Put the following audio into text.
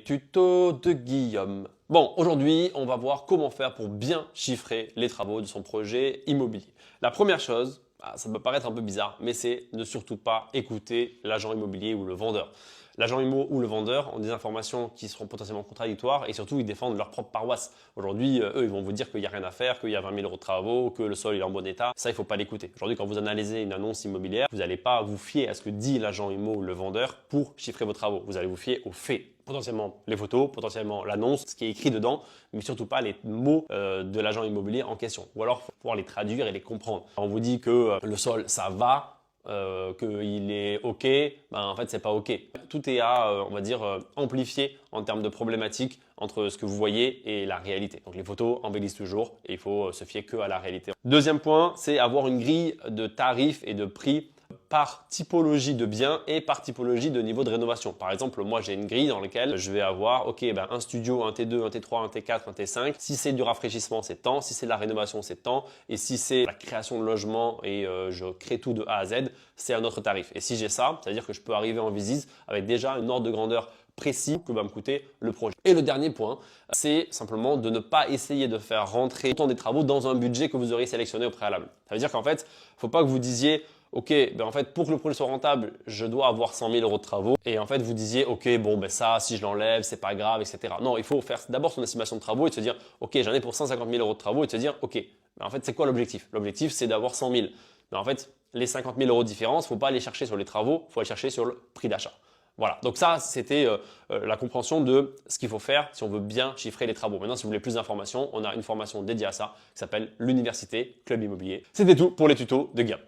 tutos de Guillaume. Bon, aujourd'hui, on va voir comment faire pour bien chiffrer les travaux de son projet immobilier. La première chose, ça peut paraître un peu bizarre, mais c'est ne surtout pas écouter l'agent immobilier ou le vendeur. L'agent immo ou le vendeur ont des informations qui seront potentiellement contradictoires et surtout ils défendent leur propre paroisse. Aujourd'hui, eux, ils vont vous dire qu'il n'y a rien à faire, qu'il y a 20 000 euros de travaux, que le sol est en bon état. Ça, il ne faut pas l'écouter. Aujourd'hui, quand vous analysez une annonce immobilière, vous n'allez pas vous fier à ce que dit l'agent immo ou le vendeur pour chiffrer vos travaux. Vous allez vous fier aux faits. Potentiellement les photos, potentiellement l'annonce, ce qui est écrit dedans, mais surtout pas les mots de l'agent immobilier en question. Ou alors, il faut pouvoir les traduire et les comprendre. On vous dit que le sol, ça va. Qu'il est OK, en fait, c'est pas OK. Tout est à, on va dire, amplifier en termes de problématiques entre ce que vous voyez et la réalité. Donc, les photos embellissent toujours et il faut se fier que à la réalité. Deuxième point, c'est avoir une grille de tarifs et de prix par typologie de biens et par typologie de niveau de rénovation. Par exemple, moi j'ai une grille dans laquelle je vais avoir un studio, un T2, un T3, un T4, un T5. Si c'est du rafraîchissement, c'est tant. Si c'est de la rénovation, c'est tant. Et si c'est la création de logement et je crée tout de A à Z, c'est un autre tarif. Et si j'ai ça, c'est-à-dire que je peux arriver en visite avec déjà une ordre de grandeur précis que va me coûter le projet. Et le dernier point, c'est simplement de ne pas essayer de faire rentrer autant des travaux dans un budget que vous auriez sélectionné au préalable. Ça veut dire qu'en fait, il ne faut pas que vous disiez OK, en fait, pour que le projet soit rentable, je dois avoir 100 000 euros de travaux. Et en fait, vous disiez, OK, ça, si je l'enlève, c'est pas grave, etc. Non, il faut faire d'abord son estimation de travaux et de se dire, OK, j'en ai pour 150 000 euros de travaux et de se dire, OK, en fait, c'est quoi l'objectif? L'objectif, c'est d'avoir 100 000. Mais en fait, les 50 000 euros de différence, il ne faut pas aller chercher sur les travaux, il faut aller chercher sur le prix d'achat. Voilà, donc ça, c'était la compréhension de ce qu'il faut faire si on veut bien chiffrer les travaux. Maintenant, si vous voulez plus d'informations, on a une formation dédiée à ça qui s'appelle l'Université Club Immobilier. C'était tout pour les tutos de Guillaume.